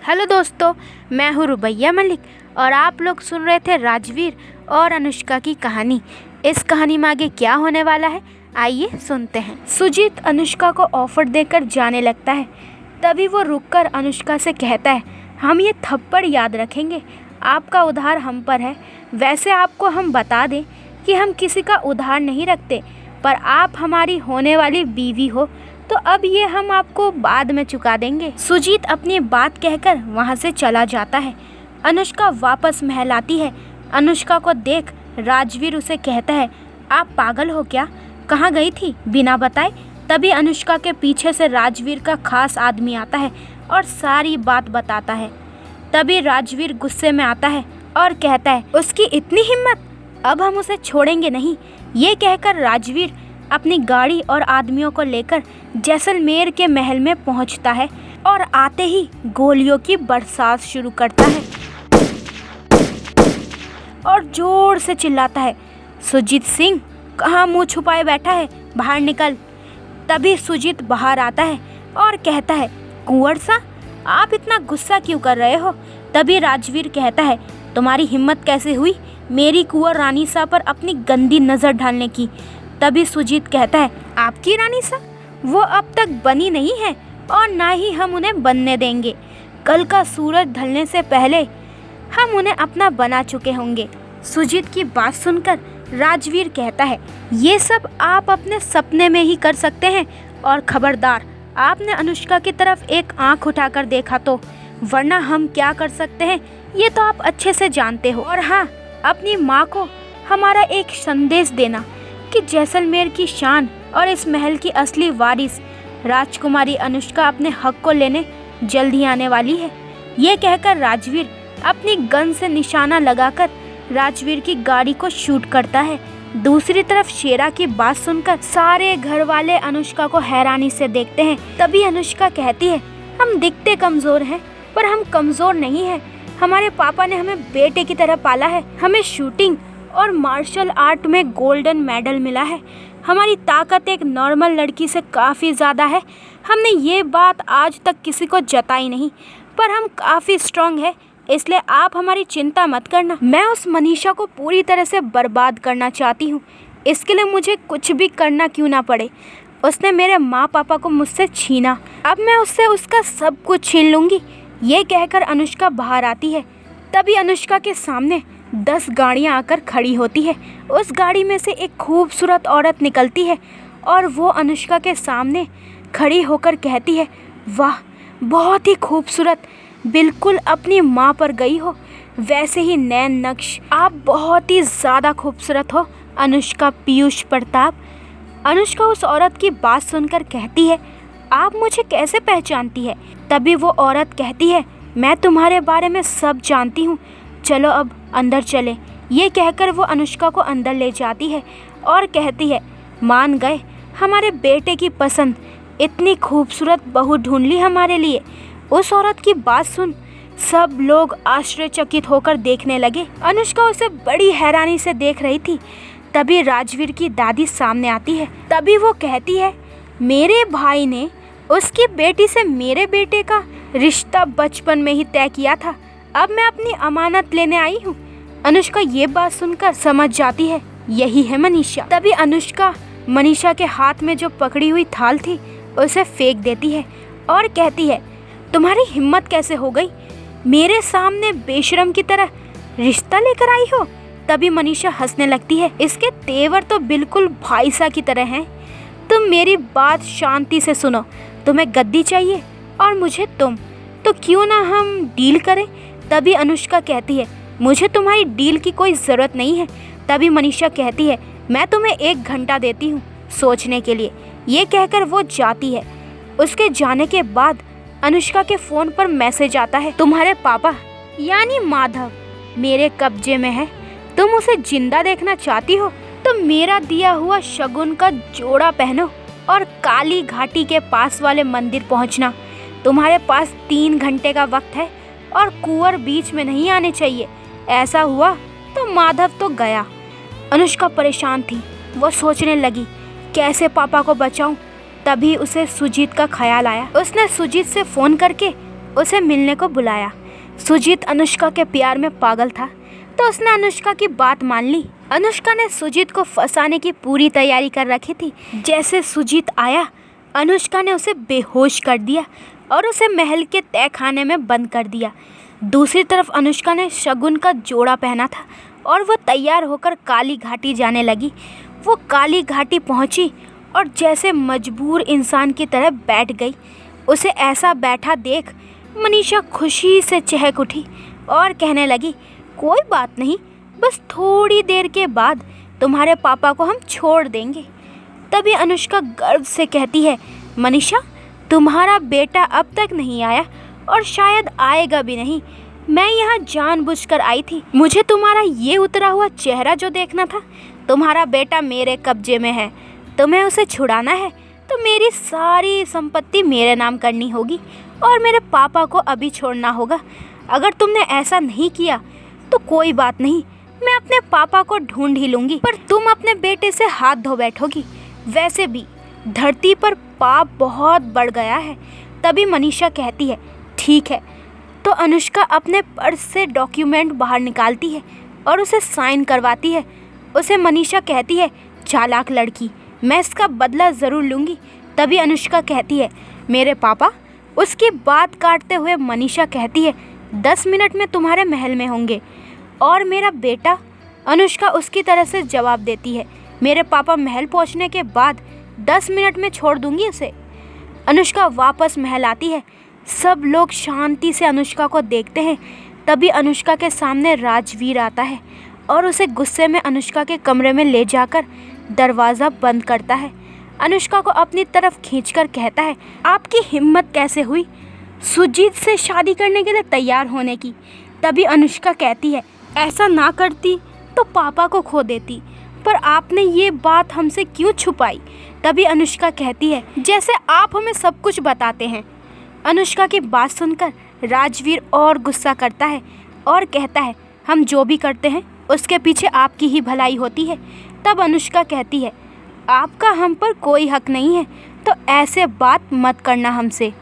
Hello दोस्तों, मैं हूँ रुबैया मलिक और आप लोग सुन रहे थे राजवीर और अनुष्का की कहानी। इस कहानी में आगे क्या होने वाला है, आइए सुनते हैं। सुजीत अनुष्का को ऑफर देकर जाने लगता है। तभी वो रुककर अनुष्का से कहता है, हम ये थप्पड़ याद रखेंगे, आपका उधार हम पर है। वैसे आपको हम बता दें कि हम किसी का उधार नहीं रखते, पर आप हमारी होने वाली बीवी हो तो अब ये हम आपको बाद में चुका देंगे। सुजीत अपनी बात कहकर वहाँ से चला जाता है। अनुष्का वापस महल आती है। अनुष्का को देख राजवीर उसे कहता है, आप पागल हो क्या, कहाँ गई थी बिना बताए। तभी अनुष्का के पीछे से राजवीर का खास आदमी आता है और सारी बात बताता है। तभी राजवीर गुस्से में आता है और कहता है, उसकी इतनी हिम्मत, अब हम उसे छोड़ेंगे नहीं। ये कहकर राजवीर अपनी गाड़ी और आदमियों को लेकर जैसलमेर के महल में पहुंचता है और आते ही गोलियों की बरसात शुरू करता है और जोर से चिल्लाता है, सुजीत सिंह कहाँ मुंह छुपाए बैठा है, बाहर निकल। तभी सुजीत बाहर आता है और कहता है, कुंवर सा आप इतना गुस्सा क्यों कर रहे हो। तभी राजवीर कहता है, तुम्हारी हिम्मत कैसे हुई मेरी कुंवर रानी सा पर अपनी गंदी नज़र डालने की। तभी सुजीत कहता है, आपकी रानी सा, वो अब तक बनी नहीं है और ना ही हम उन्हें बनने देंगे। कल का सूरज ढलने से पहले हम उन्हें अपना बना चुके होंगे। सुजीत की बात सुनकर राजवीर कहता है, ये सब आप अपने सपने में ही कर सकते हैं और खबरदार आपने अनुष्का की तरफ एक आंख उठाकर देखा तो, वरना हम क्या कर सकते हैं ये तो आप अच्छे से जानते हो। और हाँ, अपनी माँ को हमारा एक संदेश देना कि जैसलमेर की शान और इस महल की असली वारिस राजकुमारी अनुष्का अपने हक को लेने जल्द ही आने वाली है। ये कहकर राजवीर अपनी गन से निशाना लगाकर राजवीर की गाड़ी को शूट करता है। दूसरी तरफ शेरा की बात सुनकर सारे घर वाले अनुष्का को हैरानी से देखते हैं। तभी अनुष्का कहती है, हम दिखते कमज़ोर हैं पर हम कमज़ोर नहीं हैं। हमारे पापा ने हमें बेटे की तरह पाला है। हमें शूटिंग और मार्शल आर्ट में गोल्डन मेडल मिला है। हमारी ताकत एक नॉर्मल लड़की से काफ़ी ज़्यादा है। हमने ये बात आज तक किसी को जताई नहीं, पर हम काफ़ी स्ट्रांग है, इसलिए आप हमारी चिंता मत करना। मैं उस मनीषा को पूरी तरह से बर्बाद करना चाहती हूँ, इसके लिए मुझे कुछ भी करना क्यों ना पड़े। उसने मेरे माँ पापा को मुझसे छीना, अब मैं उससे उसका सब कुछ छीन लूँगी। ये कहकर अनुष्का बाहर आती है। तभी अनुष्का के सामने 10 गाड़ियाँ आकर खड़ी होती है। उस गाड़ी में से एक खूबसूरत औरत निकलती है और वो अनुष्का के सामने खड़ी होकर कहती है, वाह बहुत ही खूबसूरत, बिल्कुल अपनी माँ पर गई हो वैसे ही नैन नक्श। आप बहुत ही ज़्यादा खूबसूरत हो अनुष्का पीयूष प्रताप। अनुष्का उस औरत की बात सुनकर कहती है, आप मुझे कैसे पहचानती है। तभी वो औरत कहती है, मैं तुम्हारे बारे में सब जानती हूँ, चलो अब अंदर चले। ये कहकर वो अनुष्का को अंदर ले जाती है और कहती है, मान गए हमारे बेटे की पसंद, इतनी खूबसूरत बहू ढूंढ ली हमारे लिए। उस औरत की बात सुन सब लोग आश्चर्यचकित होकर देखने लगे। अनुष्का उसे बड़ी हैरानी से देख रही थी। तभी राजवीर की दादी सामने आती है। तभी वो कहती है, मेरे भाई ने उसकी बेटी से मेरे बेटे का रिश्ता बचपन में ही तय किया था, अब मैं अपनी अमानत लेने आई हूँ। अनुष्का ये बात सुनकर समझ जाती है, यही है मनीषा। तभी अनुष्का मनीषा के हाथ में जो पकड़ी हुई थाल थी उसे फेंक देती है और कहती है, तुम्हारी हिम्मत कैसे हो गई, मेरे सामने बेशरम की तरह रिश्ता लेकर आई हो। तभी मनीषा हंसने लगती है, इसके तेवर तो बिल्कुल भाईसा की तरह हैं। तुम मेरी बात शांति से सुनो, तुम्हें गद्दी चाहिए और मुझे तुम, तो क्यों ना हम डील करें। तभी अनुष्का कहती है, मुझे तुम्हारी डील की कोई ज़रूरत नहीं है। तभी मनीषा कहती है, मैं तुम्हें 1 घंटा देती हूँ सोचने के लिए। ये कहकर वो जाती है। उसके जाने के बाद अनुष्का के फ़ोन पर मैसेज आता है, तुम्हारे पापा यानी माधव मेरे कब्जे में है, तुम उसे जिंदा देखना चाहती हो तो मेरा दिया हुआ शगुन का जोड़ा पहनो और काली घाटी के पास वाले मंदिर पहुँचना। तुम्हारे पास 3 घंटे का वक्त है और कुंवर बीच में नहीं आने चाहिए। ऐसा हुआ तो माधव तो गया। अनुष्का परेशान थी, वो सोचने लगी कैसे पापा को बचाऊं। तभी उसे सुजीत का ख्याल आया। उसने सुजीत से फ़ोन करके उसे मिलने को बुलाया। सुजीत अनुष्का के प्यार में पागल था तो उसने अनुष्का की बात मान ली। अनुष्का ने सुजीत को फंसाने की पूरी तैयारी कर रखी थी। जैसे सुजीत आया, अनुष्का ने उसे बेहोश कर दिया और उसे महल के तहखाने में बंद कर दिया। दूसरी तरफ अनुष्का ने शगुन का जोड़ा पहना था और वो तैयार होकर काली घाटी जाने लगी। वो काली घाटी पहुंची और जैसे मजबूर इंसान की तरह बैठ गई। उसे ऐसा बैठा देख मनीषा खुशी से चहक उठी और कहने लगी, कोई बात नहीं, बस थोड़ी देर के बाद तुम्हारे पापा को हम छोड़ देंगे। तभी अनुष्का गर्व से कहती है, मनीषा, तुम्हारा बेटा अब तक नहीं आया और शायद आएगा भी नहीं। मैं यहाँ जानबूझकर आई थी। मुझे तुम्हारा ये उतरा हुआ चेहरा जो देखना था। तुम्हारा बेटा मेरे कब्जे में है, तुम्हें उसे छुड़ाना है तो मेरी सारी संपत्ति मेरे नाम करनी होगी और मेरे पापा को अभी छोड़ना होगा। अगर तुमने ऐसा नहीं किया तो कोई बात नहीं, मैं अपने पापा को ढूंढ ही लूँगी, पर तुम अपने बेटे से हाथ धो बैठोगी। वैसे भी धरती पर पाप बहुत बढ़ गया है। तभी मनीषा कहती है, ठीक है। तो अनुष्का अपने पर्स से डॉक्यूमेंट बाहर निकालती है और उसे साइन करवाती है। उसे मनीषा कहती है, चालाक लड़की, मैं इसका बदला ज़रूर लूँगी। तभी अनुष्का कहती है, मेरे पापा। उसकी बात काटते हुए मनीषा कहती है, 10 मिनट में तुम्हारे महल में होंगे। और मेरा बेटा? अनुष्का उसकी तरह से जवाब देती है, मेरे पापा महल पहुंचने के बाद 10 मिनट में छोड़ दूंगी उसे। अनुष्का वापस महल आती है। सब लोग शांति से अनुष्का को देखते हैं। तभी अनुष्का के सामने राजवीर आता है और उसे गुस्से में अनुष्का के कमरे में ले जाकर दरवाज़ा बंद करता है। अनुष्का को अपनी तरफ खींचकर कहता है, आपकी हिम्मत कैसे हुई सुजीत से शादी करने के लिए तैयार होने की? तभी अनुष्का कहती है, ऐसा ना करती तो पापा को खो देती, पर आपने ये बात हमसे क्यों छुपाई? तभी अनुष्का कहती है, जैसे आप हमें सब कुछ बताते हैं। अनुष्का की बात सुनकर राजवीर और गुस्सा करता है और कहता है, हम जो भी करते हैं उसके पीछे आपकी ही भलाई होती है। तब अनुष्का कहती है, आपका हम पर कोई हक नहीं है, तो ऐसे बात मत करना हमसे।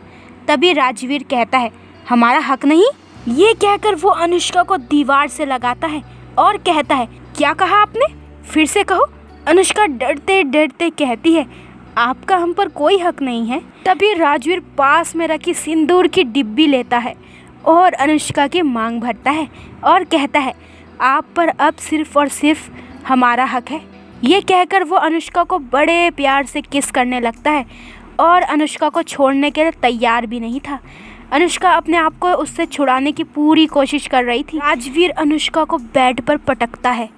तभी राजवीर कहता है, हमारा हक नहीं? ये कहकर वो अनुष्का को दीवार से लगाता है और कहता है, क्या कहा आपने? फिर से कहो। अनुष्का डरते डरते कहती है, आपका हम पर कोई हक नहीं है। तभी राजवीर पास में रखी सिंदूर की डिब्बी लेता है और अनुष्का की मांग भरता है और कहता है, आप पर अब सिर्फ और सिर्फ हमारा हक है। ये कहकर वो अनुष्का को बड़े प्यार से किस करने लगता है और अनुष्का को छोड़ने के लिए तैयार भी नहीं था। अनुष्का अपने आप को उससे छुड़ाने की पूरी कोशिश कर रही थी। राजवीर अनुष्का को बेड पर पटकता है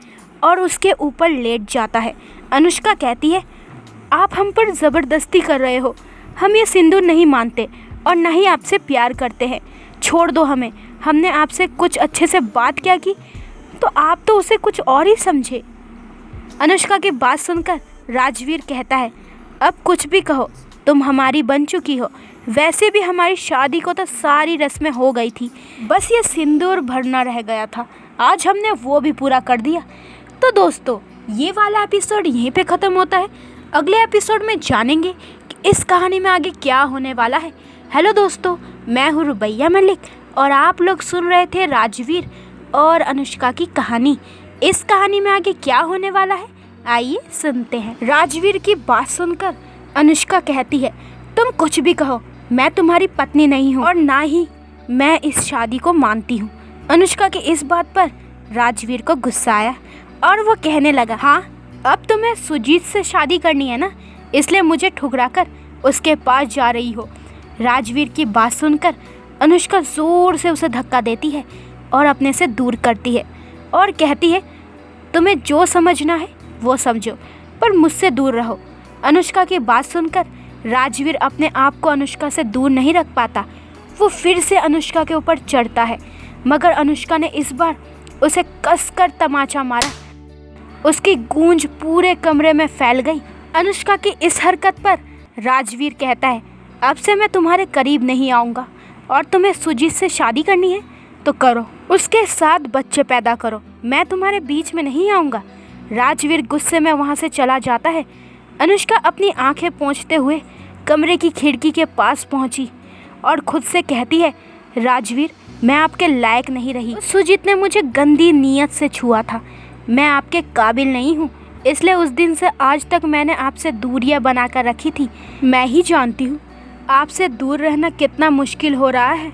और उसके ऊपर लेट जाता है। अनुष्का कहती है, आप हम पर ज़बरदस्ती कर रहे हो। हम ये सिंदूर नहीं मानते और न ही आपसे प्यार करते हैं। छोड़ दो हमें। हमने आपसे कुछ अच्छे से बात क्या की तो आप तो उसे कुछ और ही समझे। अनुष्का की बात सुनकर राजवीर कहता है, अब कुछ भी कहो, तुम हमारी बन चुकी हो। वैसे भी हमारी शादी को तो सारी रस्में हो गई थी, बस ये सिंदूर भरना रह गया था। आज हमने वो भी पूरा कर दिया। तो दोस्तों, ये वाला एपिसोड यहीं पे ख़त्म होता है। अगले एपिसोड में जानेंगे कि इस कहानी में आगे क्या होने वाला है। हेलो दोस्तों, मैं हूँ रुबैया मलिक और आप लोग सुन रहे थे राजवीर और अनुष्का की कहानी। इस कहानी में आगे क्या होने वाला है, आइए सुनते हैं। राजवीर की बात सुनकर अनुष्का कहती है, तुम कुछ भी कहो, मैं तुम्हारी पत्नी नहीं हूँ और ना ही मैं इस शादी को मानती हूँ। अनुष्का की इस बात पर राजवीर को गुस्सा आया और वो कहने लगा, हाँ, अब तुम्हें सुजीत से शादी करनी है ना, इसलिए मुझे ठुकराकर उसके पास जा रही हो। राजवीर की बात सुनकर अनुष्का ज़ोर से उसे धक्का देती है और अपने से दूर करती है और कहती है, तुम्हें जो समझना है वो समझो, पर मुझसे दूर रहो। अनुष्का की बात सुनकर राजवीर अपने आप को अनुष्का से दूर नहीं रख पाता। वो फिर से अनुष्का के ऊपर चढ़ता है, मगर अनुष्का ने इस बार उसे कसकर तमाचा मारा। उसकी गूंज पूरे कमरे में फैल गई। अनुष्का की इस हरकत पर राजवीर कहता है, अब से मैं तुम्हारे करीब नहीं आऊँगा और तुम्हें सुजीत से शादी करनी है तो करो, उसके साथ बच्चे पैदा करो, मैं तुम्हारे बीच में नहीं आऊँगा। राजवीर गुस्से में वहाँ से चला जाता है। अनुष्का अपनी आंखें पोंछते हुए कमरे की खिड़की के पास पहुँची और खुद से कहती है, राजवीर, मैं आपके लायक नहीं रही। सुजीत ने मुझे गंदी नीयत से छुआ था। मैं आपके काबिल नहीं हूँ, इसलिए उस दिन से आज तक मैंने आपसे दूरियां बना कर रखी थी। मैं ही जानती हूँ आपसे दूर रहना कितना मुश्किल हो रहा है।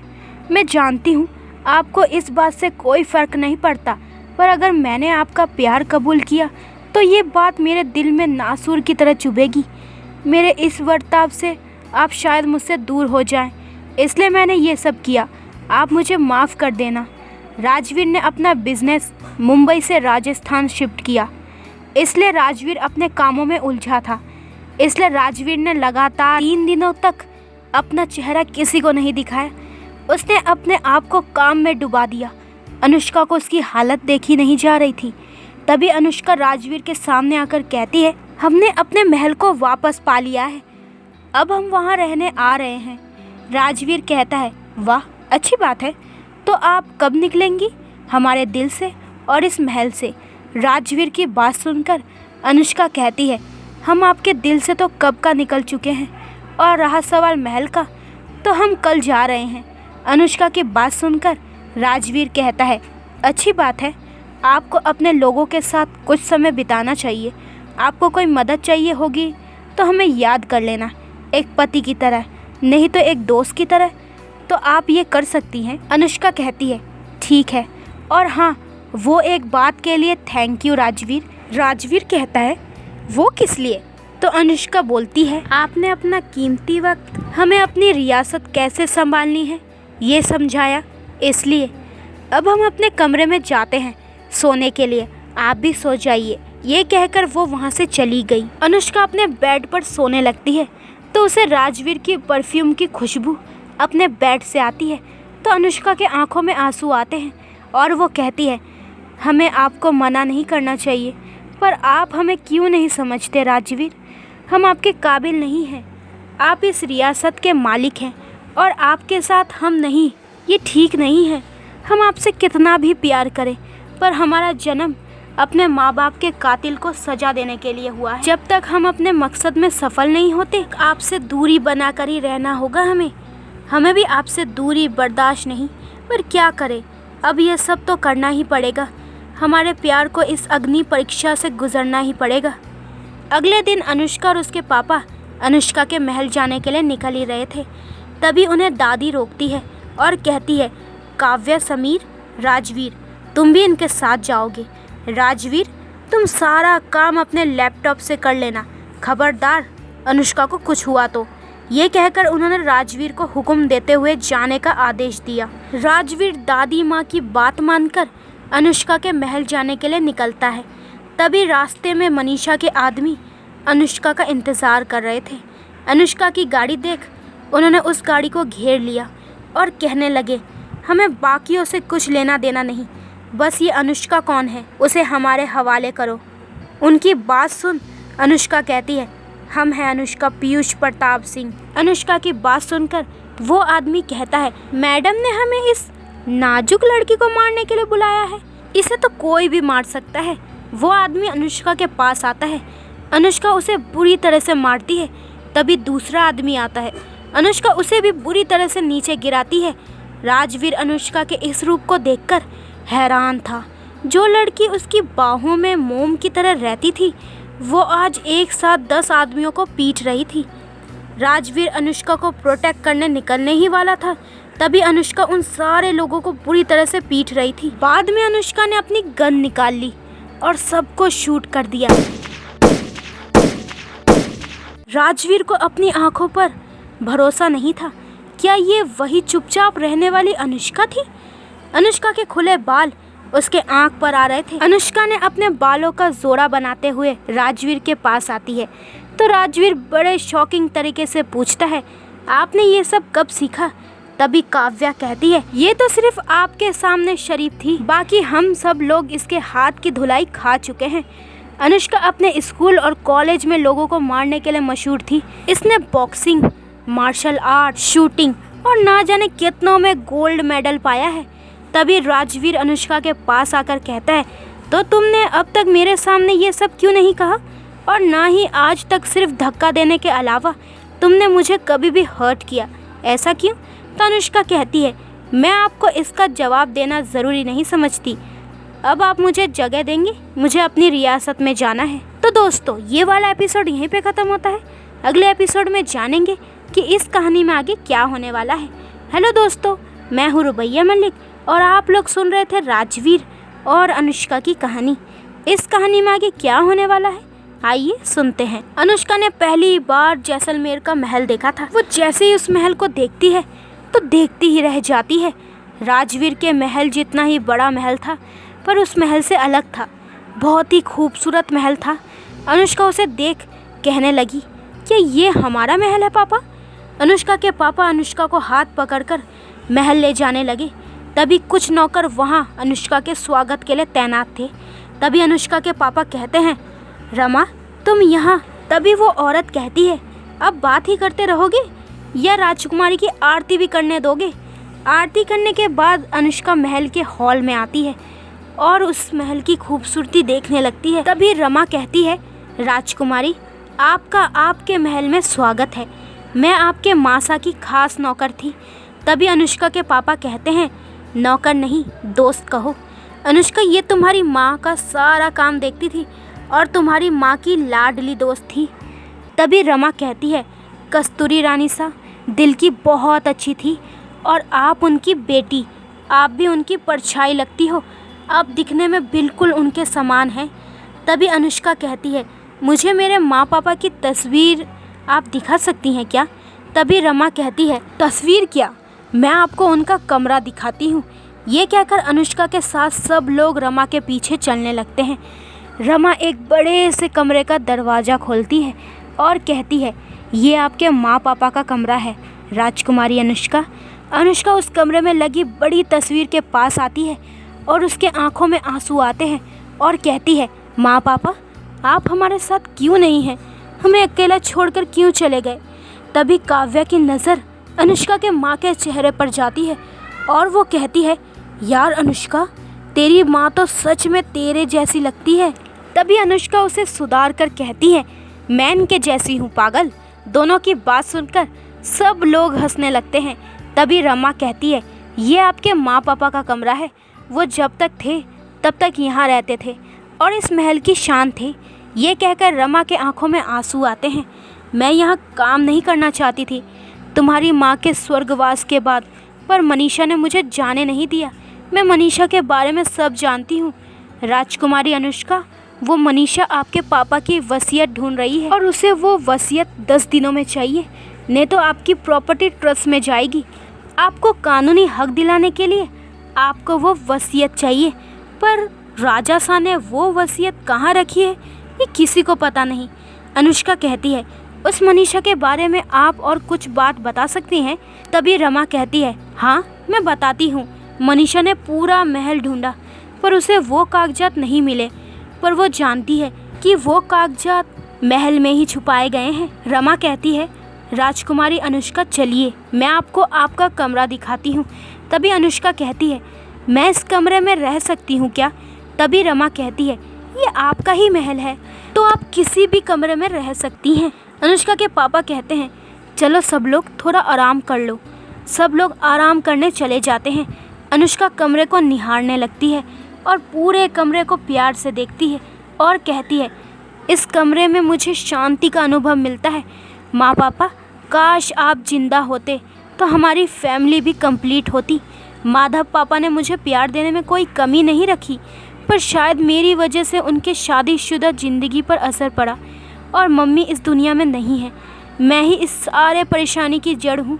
मैं जानती हूँ आपको इस बात से कोई फ़र्क नहीं पड़ता, पर अगर मैंने आपका प्यार कबूल किया तो ये बात मेरे दिल में नासूर की तरह चुभेगी। मेरे इस बर्ताव से आप शायद मुझसे दूर हो जाएं, इसलिए मैंने ये सब किया। आप मुझे माफ़ कर देना। राजवीर ने अपना बिजनेस मुंबई से राजस्थान शिफ्ट किया, इसलिए राजवीर अपने कामों में उलझा था। इसलिए राजवीर ने लगातार 3 दिनों तक अपना चेहरा किसी को नहीं दिखाया। उसने अपने आप को काम में डुबा दिया। अनुष्का को उसकी हालत देखी नहीं जा रही थी। तभी अनुष्का राजवीर के सामने आकर कहती है, हमने अपने महल को वापस पा लिया है, अब हम वहाँ रहने आ रहे हैं। राजवीर कहता है, वाह, अच्छी बात है। तो आप कब निकलेंगी हमारे दिल से और इस महल से? राजवीर की बात सुनकर अनुष्का कहती है, हम आपके दिल से तो कब का निकल चुके हैं, और रहा सवाल महल का, तो हम कल जा रहे हैं। अनुष्का की बात सुनकर राजवीर कहता है, अच्छी बात है, आपको अपने लोगों के साथ कुछ समय बिताना चाहिए। आपको कोई मदद चाहिए होगी तो हमें याद कर लेना, एक पति की तरह, नहीं तो एक दोस्त की तरह, तो आप ये कर सकती हैं। अनुष्का कहती है, ठीक है, और हाँ, वो एक बात के लिए थैंक यू राजवीर। राजवीर कहता है, वो किस लिए? तो अनुष्का बोलती है, आपने अपना कीमती वक्त हमें अपनी रियासत कैसे संभालनी है ये समझाया, इसलिए अब हम अपने कमरे में जाते हैं सोने के लिए, आप भी सो जाइए। ये कहकर वो वहाँ से चली गई। अनुष्का अपने बेड पर सोने लगती है तो उसे राजवीर की परफ्यूम की खुशबू अपने बेड से आती है। तो अनुष्का के आंखों में आंसू आते हैं और वो कहती है, हमें आपको मना नहीं करना चाहिए, पर आप हमें क्यों नहीं समझते राजवीर? हम आपके काबिल नहीं हैं। आप इस रियासत के मालिक हैं और आपके साथ हम नहीं, ये ठीक नहीं है। हम आपसे कितना भी प्यार करें, पर हमारा जन्म अपने माँ बाप के कातिल को सजा देने के लिए हुआ है। जब तक हम अपने मकसद में सफल नहीं होते, आपसे दूरी बनाकर ही रहना होगा हमें भी आपसे दूरी बर्दाश्त नहीं, पर क्या करें, अब ये सब तो करना ही पड़ेगा। हमारे प्यार को इस अग्नि परीक्षा से गुजरना ही पड़ेगा। अगले दिन अनुष्का और उसके पापा अनुष्का के महल जाने के लिए निकल ही रहे थे। तभी उन्हें दादी रोकती है और कहती है, काव्या, समीर, राजवीर, तुम भी इनके साथ जाओगे। राजवीर, तुम सारा काम अपने लैपटॉप से कर लेना, खबरदार अनुष्का को कुछ हुआ तो। ये कहकर उन्होंने राजवीर को हुक्म देते हुए जाने का आदेश दिया। राजवीर दादी माँ की बात मानकर अनुष्का के महल जाने के लिए निकलता है। तभी रास्ते में मनीषा के आदमी अनुष्का का इंतज़ार कर रहे थे। अनुष्का की गाड़ी देख उन्होंने उस गाड़ी को घेर लिया और कहने लगे, हमें बाकियों से कुछ लेना देना नहीं, बस ये अनुष्का कौन है उसे हमारे हवाले करो। उनकी बात सुन अनुष्का कहती है, हम हैं अनुष्का पीयूष प्रताप सिंह। अनुष्का की बात सुनकर वो आदमी कहता है, मैडम ने हमें इस नाजुक लड़की को मारने के लिए बुलाया है, इसे तो कोई भी मार सकता है। वो आदमी अनुष्का के पास आता है। अनुष्का उसे बुरी तरह से मारती है। तभी दूसरा आदमी आता है। अनुष्का उसे भी बुरी तरह से नीचे गिराती है। राजवीर अनुष्का के इस रूप को देखकर हैरान था। जो लड़की उसकी बाहों में मोम की तरह रहती थी, वो आज एक साथ 10 आदमियों को पीट रही थी। राजवीर अनुष्का को प्रोटेक्ट करने निकलने ही वाला था, तभी अनुष्का उन सारे लोगों को बुरी तरह से पीट रही थी। बाद में अनुष्का ने अपनी गन निकाल ली और सबको शूट कर दिया। राजवीर को अपनी आंखों पर भरोसा नहीं था। क्या ये वही चुपचाप रहने वाली अनुष्का थी? अनुष्का के खुले बाल उसके आंख पर आ रहे थे। अनुष्का ने अपने बालों का जोड़ा बनाते हुए राजवीर के पास आती है तो राजवीर बड़े शॉकिंग तरीके से पूछता है, आपने ये सब कब सीखा? तभी काव्या कहती है, ये तो सिर्फ आपके सामने शरीफ थी, बाकी हम सब लोग इसके हाथ की धुलाई खा चुके हैं। अनुष्का अपने स्कूल और कॉलेज में लोगों को मारने के लिए मशहूर थी। इसने बॉक्सिंग, मार्शल आर्ट, शूटिंग और ना जाने कितनों में गोल्ड मेडल पाया है। तभी राजवीर अनुष्का के पास आकर कहता है, तो तुमने अब तक मेरे सामने ये सब क्यों नहीं कहा, और ना ही आज तक सिर्फ धक्का देने के अलावा तुमने मुझे कभी भी हर्ट किया, ऐसा क्यों? तो अनुष्का कहती है, मैं आपको इसका जवाब देना ज़रूरी नहीं समझती। अब आप मुझे जगह देंगे, मुझे अपनी रियासत में जाना है। तो दोस्तों, ये वाला एपिसोड यहीं पे ख़त्म होता है। अगले एपिसोड में जानेंगे कि इस कहानी में आगे क्या होने वाला है। हेलो दोस्तों, मैं हूँ रुबैया मलिक और आप लोग सुन रहे थे राजवीर और अनुष्का की कहानी। इस कहानी में आगे क्या होने वाला है, आइए सुनते हैं। अनुष्का ने पहली बार जैसलमेर का महल देखा था। वो जैसे ही उस महल को देखती है तो देखती ही रह जाती है। राजवीर के महल जितना ही बड़ा महल था, पर उस महल से अलग था। बहुत ही खूबसूरत महल था। अनुष्का उसे देख कहने लगी, क्या ये हमारा महल है पापा? अनुष्का के पापा अनुष्का को हाथ पकड़कर महल ले जाने लगे। तभी कुछ नौकर वहाँ अनुष्का के स्वागत के लिए तैनात थे। तभी अनुष्का के पापा कहते हैं, रमा तुम यहाँ? तभी वो औरत कहती है, अब बात ही करते रहोगे या राजकुमारी की आरती भी करने दोगे? आरती करने के बाद अनुष्का महल के हॉल में आती है और उस महल की खूबसूरती देखने लगती है। तभी रमा कहती है, राजकुमारी आपका आपके महल में स्वागत है। मैं आपके मासा की खास नौकर थी। तभी अनुष्का के पापा कहते हैं, नौकर नहीं दोस्त कहो। अनुष्का ये तुम्हारी माँ का सारा काम देखती थी और तुम्हारी माँ की लाडली दोस्त थी। तभी रमा कहती है, कस्तूरी रानी सा दिल की बहुत अच्छी थी और आप उनकी बेटी, आप भी उनकी परछाई लगती हो। आप दिखने में बिल्कुल उनके समान हैं। तभी अनुष्का कहती है, मुझे मेरे माँ पापा की तस्वीर आप दिखा सकती हैं क्या? तभी रमा कहती है, तस्वीर क्या, मैं आपको उनका कमरा दिखाती हूँ। ये कहकर अनुष्का के साथ सब लोग रमा के पीछे चलने लगते हैं। रमा एक बड़े से कमरे का दरवाज़ा खोलती है और कहती है, ये आपके माँ पापा का कमरा है राजकुमारी अनुष्का। अनुष्का उस कमरे में लगी बड़ी तस्वीर के पास आती है और उसके आंखों में आंसू आते हैं और कहती है, माँ पापा आप हमारे साथ क्यों नहीं हैं? हमें अकेला छोड़कर क्यों चले गए? तभी काव्या की नज़र अनुष्का के माँ के चेहरे पर जाती है और वो कहती है, यार अनुष्का तेरी माँ तो सच में तेरे जैसी लगती है। तभी अनुष्का उसे सुधार कर कहती है, मैं इनके जैसी हूँ पागल। दोनों की बात सुनकर सब लोग हंसने लगते हैं। तभी रमा कहती है, ये आपके माँ पापा का कमरा है। वो जब तक थे तब तक यहाँ रहते थे और इस महल की शान थे। ये कहकर रमा के आंखों में आंसू आते हैं। मैं यहाँ काम नहीं करना चाहती थी तुम्हारी माँ के स्वर्गवास के बाद, पर मनीषा ने मुझे जाने नहीं दिया। मैं मनीषा के बारे में सब जानती हूँ। राजकुमारी अनुष्का, वो मनीषा आपके पापा की वसीयत ढूंढ रही है और उसे वो वसीयत 10 दिनों में चाहिए, नहीं तो आपकी प्रॉपर्टी ट्रस्ट में जाएगी। आपको कानूनी हक दिलाने के लिए आपको वो वसीयत चाहिए, पर राजा सा ने वो वसीयत कहाँ रखी है ये किसी को पता नहीं। अनुष्का कहती है, उस मनीषा के बारे में आप और कुछ बात बता सकती हैं? तभी रमा कहती है, हाँ मैं बताती हूँ। मनीषा ने पूरा महल ढूंढा पर उसे वो कागजात नहीं मिले, पर वो जानती है कि वो कागजात महल में ही छुपाए गए हैं। रमा कहती है, राजकुमारी अनुष्का चलिए मैं आपको आपका कमरा दिखाती हूँ। तभी अनुष्का कहती है, मैं इस कमरे में रह सकती हूँ क्या? तभी रमा कहती है, ये आपका ही महल है तो आप किसी भी कमरे में रह सकती हैं। अनुष्का के पापा कहते हैं, चलो सब लोग थोड़ा आराम कर लो। सब लोग आराम करने चले जाते हैं। अनुष्का कमरे को निहारने लगती है और पूरे कमरे को प्यार से देखती है और कहती है, इस कमरे में मुझे शांति का अनुभव मिलता है। माँ पापा काश आप जिंदा होते तो हमारी फैमिली भी कंप्लीट होती। माधव पापा ने मुझे प्यार देने में कोई कमी नहीं रखी, पर शायद मेरी वजह से उनके शादीशुदा ज़िंदगी पर असर पड़ा और मम्मी इस दुनिया में नहीं है। मैं ही इस सारे परेशानी की जड़ हूँ।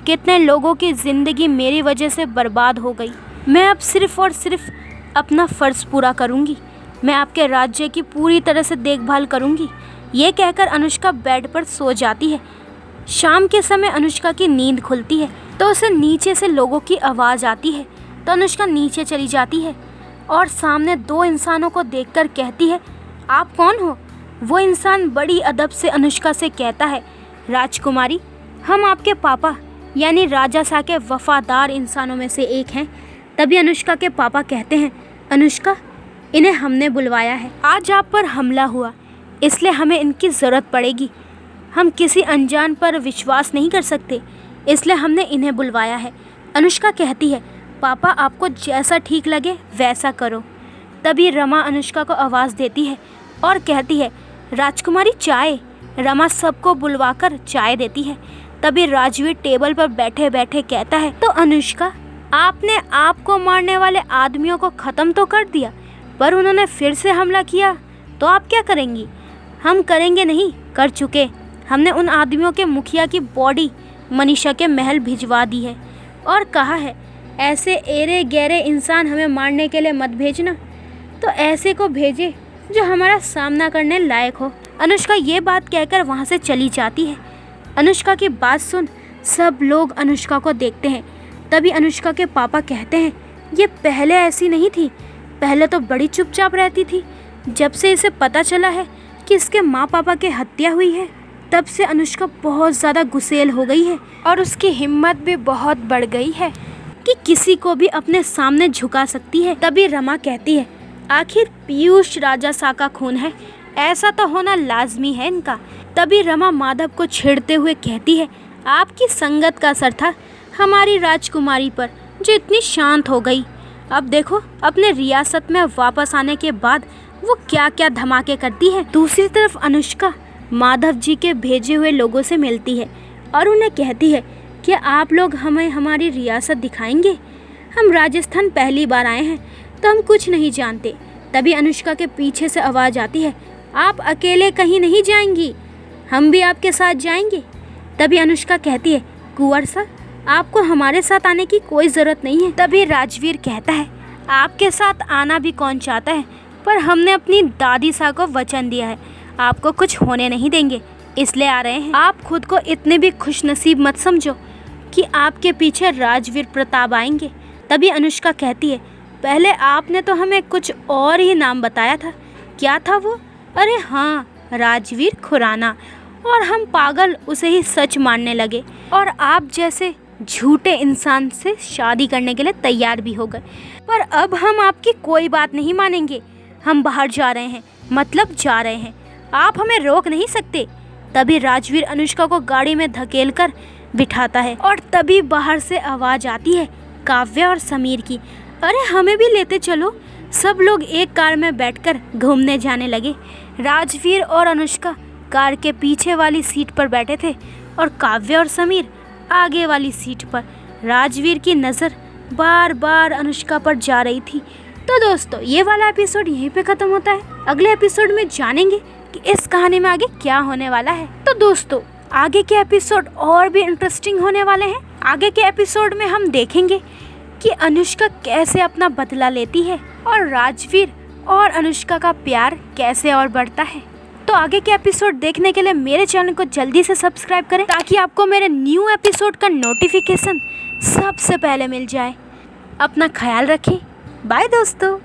कितने लोगों की ज़िंदगी मेरी वजह से बर्बाद हो गई। मैं अब सिर्फ़ और सिर्फ अपना फ़र्ज़ पूरा करूँगी। मैं आपके राज्य की पूरी तरह से देखभाल करूँगी। ये कहकर अनुष्का बेड पर सो जाती है। शाम के समय अनुष्का की नींद खुलती है तो उसे नीचे से लोगों की आवाज़ आती है, तो अनुष्का नीचे चली जाती है और सामने 2 इंसानों को देखकर कहती है, आप कौन हो? वो इंसान बड़ी अदब से अनुष्का से कहता है, राजकुमारी हम आपके पापा यानी राजा सा के वफादार इंसानों में से एक हैं। तभी अनुष्का के पापा कहते हैं, अनुष्का इन्हें हमने बुलवाया है। आज आप पर हमला हुआ इसलिए हमें इनकी ज़रूरत पड़ेगी। हम किसी अनजान पर विश्वास नहीं कर सकते, इसलिए हमने इन्हें बुलवाया है। अनुष्का कहती है, पापा आपको जैसा ठीक लगे वैसा करो। तभी रमा अनुष्का को आवाज़ देती है और कहती है, राजकुमारी चाय। रमा सबको बुलवाकर चाय देती है। तभी राजवीर टेबल पर बैठे बैठे कहता है, तो अनुष्का, आपने आपको मारने वाले आदमियों को ख़त्म तो कर दिया, पर उन्होंने फिर से हमला किया तो आप क्या करेंगी? हम करेंगे नहीं, कर चुके। हमने उन आदमियों के मुखिया की बॉडी मनीषा के महल भिजवा दी है और कहा है, ऐसे एरे गहरे इंसान हमें मारने के लिए मत भेजना, तो ऐसे को भेजे जो हमारा सामना करने लायक हो। अनुष्का ये बात कहकर वहाँ से चली जाती है। अनुष्का की बात सुन सब लोग अनुष्का को देखते हैं। तभी अनुष्का के पापा कहते हैं, ये पहले ऐसी नहीं थी, पहले तो बड़ी चुपचाप रहती थी। जब से इसे पता चला है कि इसके माँ पापा की हत्या हुई है, तब से अनुष्का बहुत ज़्यादा गुस्सेल हो गई है और उसकी हिम्मत भी बहुत बढ़ गई है कि किसी को भी अपने सामने झुका सकती है। तभी रमा कहती है, आखिर पीयूष राजा सा का खून है, ऐसा तो होना लाजमी है इनका। तभी रमा माधव को छेड़ते हुए कहती है, आपकी संगत का असर था हमारी राजकुमारी पर, जो इतनी शांत हो गई। अब देखो अपने रियासत में वापस आने के बाद वो क्या क्या धमाके करती है। दूसरी तरफ अनुष्का माधव जी के भेजे हुए लोगों से मिलती है और उन्हें कहती है कि आप लोग हमें हमारी रियासत दिखाएंगे। हम राजस्थान पहली बार आए हैं तो हम कुछ नहीं जानते। तभी अनुष्का के पीछे से आवाज़ आती है, आप अकेले कहीं नहीं जाएंगी, हम भी आपके साथ जाएंगे। तभी अनुष्का कहती है, कुंवर सा, आपको हमारे साथ आने की कोई ज़रूरत नहीं है। तभी राजवीर कहता है, आपके साथ आना भी कौन चाहता है, पर हमने अपनी दादी सा को वचन दिया है, आपको कुछ होने नहीं देंगे, इसलिए आ रहे हैं। आप खुद को इतने भी खुशनसीब मत समझो कि आपके पीछे राजवीर प्रताप आएंगे। तभी अनुष्का कहती है, पहले आपने तो हमें कुछ और ही नाम बताया था, क्या था वो? अरे हाँ, राजवीर खुराना। और हम पागल उसे ही सच मानने लगे और आप जैसे झूठे इंसान से शादी करने के लिए तैयार भी हो गए। पर अब हम आपकी कोई बात नहीं मानेंगे, हम बाहर जा रहे हैं, मतलब जा रहे हैं, आप हमें रोक नहीं सकते। तभी राजवीर अनुष्का को गाड़ी में धकेल कर बिठाता है और तभी बाहर से आवाज़ आती है काव्या और समीर की, अरे हमें भी लेते चलो। सब लोग एक कार में बैठकर घूमने जाने लगे। राजवीर और अनुष्का कार के पीछे वाली सीट पर बैठे थे और काव्या और समीर आगे वाली सीट पर। राजवीर की नज़र बार बार अनुष्का पर जा रही थी। तो दोस्तों ये वाला एपिसोड यहीं पे ख़त्म होता है। अगले एपिसोड में जानेंगे कि इस कहानी में आगे क्या होने वाला है। तो दोस्तों आगे के एपिसोड और भी इंटरेस्टिंग होने वाले हैं। आगे के एपिसोड में हम देखेंगे कि अनुष्का कैसे अपना बदला लेती है और राजवीर और अनुष्का का प्यार कैसे और बढ़ता है। तो आगे के एपिसोड देखने के लिए मेरे चैनल को जल्दी से सब्सक्राइब करें ताकि आपको मेरे न्यू एपिसोड का नोटिफिकेशन सबसे पहले मिल जाए। अपना ख्याल रखें। बाय दोस्तों।